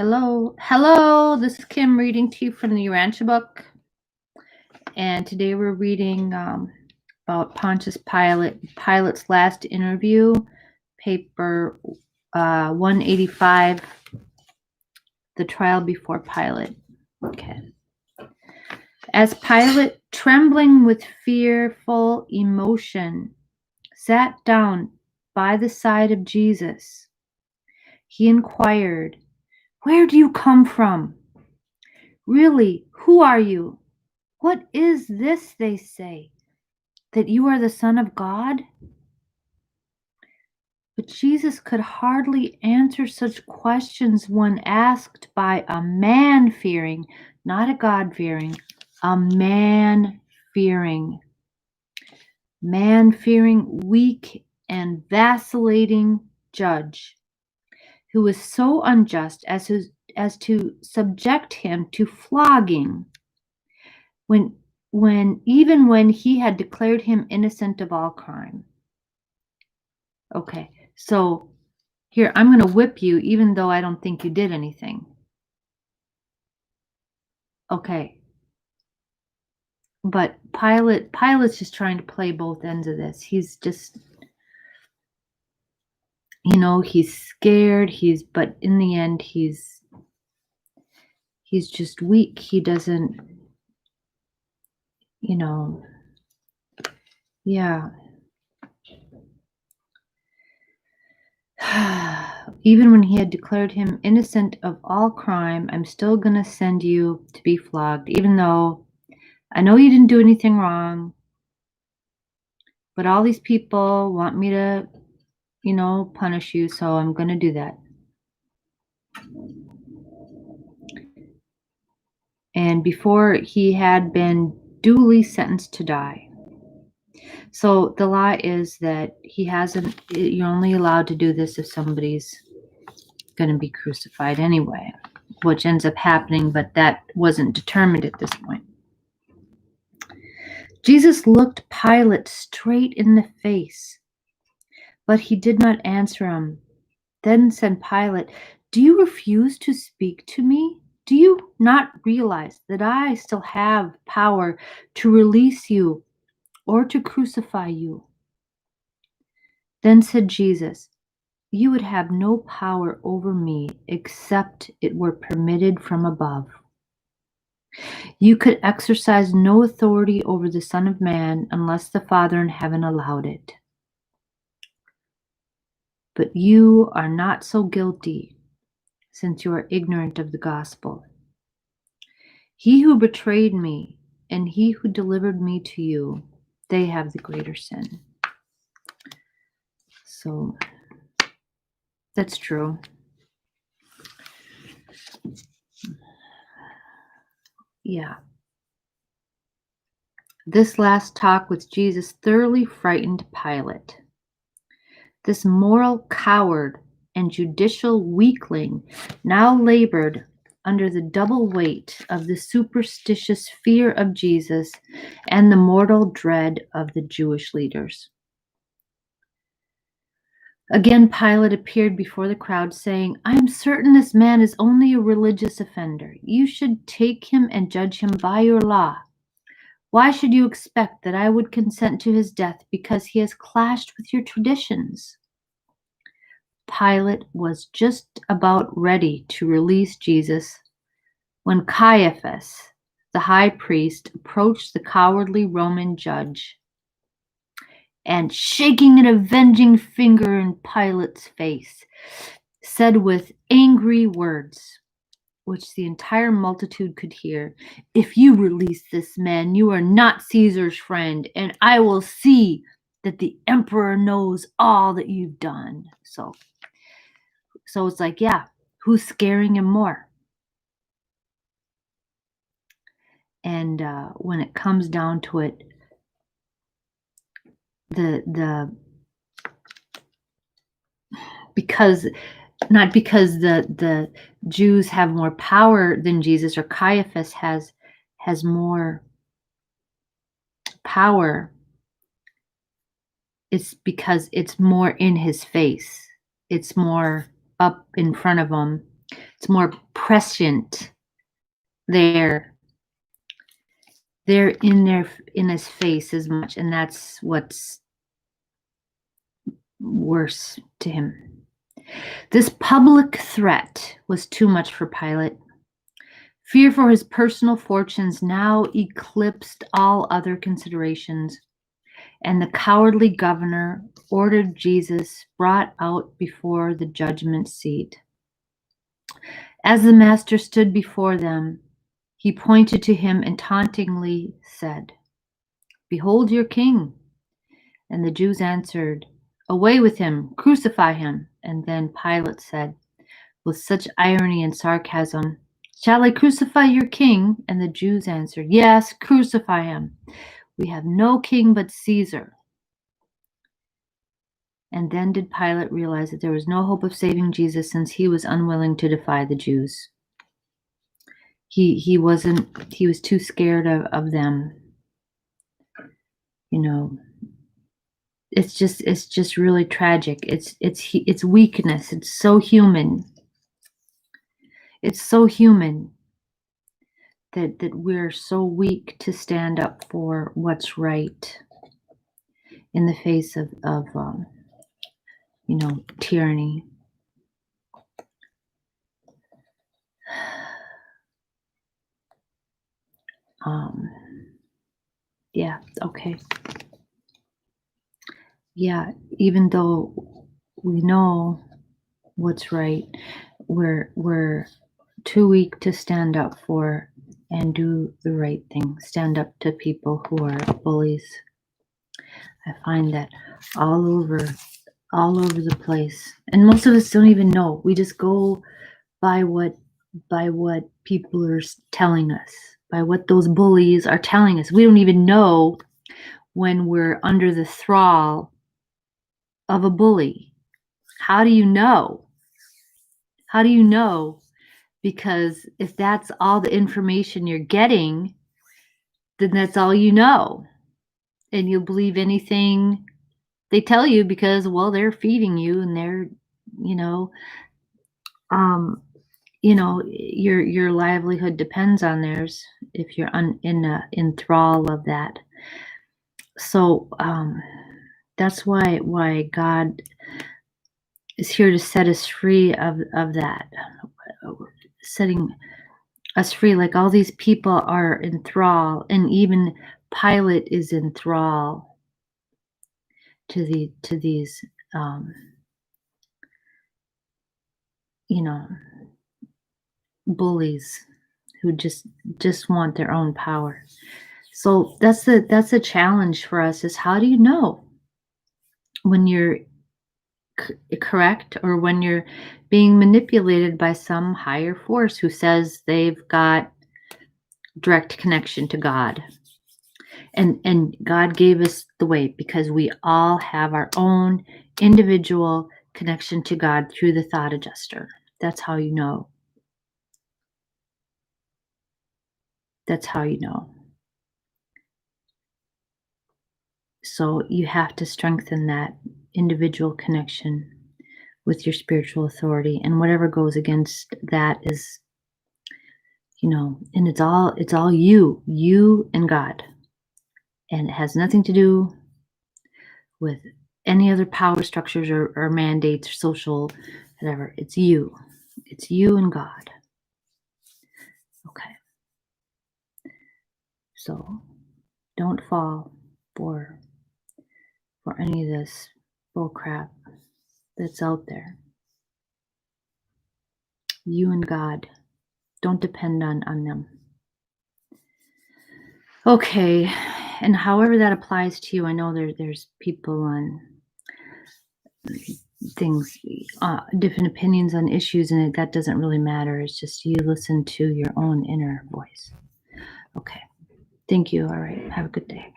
Hello, this is Kim reading to you from the Urantia book. And today we're reading about Pontius Pilate's last interview, paper 185, the trial before Pilate. Okay. As Pilate, trembling with fearful emotion, sat down by the side of Jesus, he inquired, "Where do you come from? Really, who are you?" "What is this they say, that you are the Son of God?" But Jesus could hardly answer such questions when asked by a man-fearing, not a God-fearing, a man-fearing, weak and vacillating judge, who was so unjust as to subject him to flogging even when he had declared him innocent of all crime. Okay, so here, I'm going to whip you even though I don't think you did anything. Okay. But Pilate's just trying to play both ends of this. He's just, he's scared, but in the end he's just weak. He doesn't, yeah. Even when he had declared him innocent of all crime, "I'm still going to send you to be flogged, even though I know you didn't do anything wrong, but all these people want me to, punish you, so I'm going to do that." And before he had been duly sentenced to die. So the law is that you're only allowed to do this if somebody's going to be crucified anyway, which ends up happening, but that wasn't determined at this point. Jesus looked Pilate straight in the face, but he did not answer him. Then said Pilate, "Do you refuse to speak to me? Do you not realize that I still have power to release you or to crucify you?" Then said Jesus, "You would have no power over me except it were permitted from above. You could exercise no authority over the Son of Man unless the Father in heaven allowed it. But you are not so guilty, since you are ignorant of the gospel. He who betrayed me and he who delivered me to you, they have the greater sin." So that's true. Yeah. This last talk with Jesus thoroughly frightened Pilate. This moral coward and judicial weakling now labored under the double weight of the superstitious fear of Jesus and the mortal dread of the Jewish leaders. Again, Pilate appeared before the crowd, saying, "I am certain this man is only a religious offender. You should take him and judge him by your law. Why should you expect that I would consent to his death because he has clashed with your traditions?" Pilate was just about ready to release Jesus when Caiaphas, the high priest, approached the cowardly Roman judge and, shaking an avenging finger in Pilate's face, said with angry words, which the entire multitude could hear, "If you release this man, you are not Caesar's friend, and I will see that the emperor knows all that you've done." So it's like, yeah, who's scaring him more? And when it comes down to it, not because the Jews have more power than Jesus, or Caiaphas has more power, it's because it's more in his face. It's more up in front of him, It's more prescient. They're in his face as much, and that's what's worse to him. This public threat was too much for Pilate. Fear for his personal fortunes now eclipsed all other considerations, and the cowardly governor ordered Jesus brought out before the judgment seat. As the master stood before them, he pointed to him and tauntingly said, "Behold your king." And the Jews answered, "Away with him, crucify him." And then Pilate said, with such irony and sarcasm, "Shall I crucify your king?" And the Jews answered, "Yes, crucify him. We have no king but Caesar." And then did Pilate realize that there was no hope of saving Jesus, since he was unwilling to defy the Jews. He was too scared of them. You know, it's just really tragic. It's weakness. It's so human. It's so human that we're so weak to stand up for what's right in the face of tyranny. Yeah, okay. Yeah, even though we know what's right, we're too weak to stand up for and do the right thing. Stand up to people who are bullies. I find that all over the place. And most of us don't even know. We just go by what people are telling us, by what those bullies are telling us. We don't even know when we're under the thrall of a bully. How do you know? How do you know? Because if that's all the information you're getting, then that's all you know. And you'll believe anything they tell you because, well, they're feeding you and they're, your livelihood depends on theirs if you're in thrall of that. So that's why God is here to set us free of that, setting us free. Like all these people are in thrall, and even Pilate is in thrall to these bullies who just want their own power. So that's the challenge for us, is how do you know when you're correct or when you're being manipulated by some higher force who says they've got direct connection to God. And God gave us the way because we all have our own individual connection to God through the thought adjuster. That's how you know. That's how you know. So you have to strengthen that individual connection with your spiritual authority, and whatever goes against that is, and it's all you and God. And it has nothing to do with any other power structures or mandates or social, whatever. It's you. It's you and God. Okay. So don't fall for any of this bull crap that's out there. You and God. Don't depend on them. Okay. And however that applies to you, I know there's people on things, different opinions on issues, and that doesn't really matter. It's just you listen to your own inner voice. Okay. Thank you. All right. Have a good day.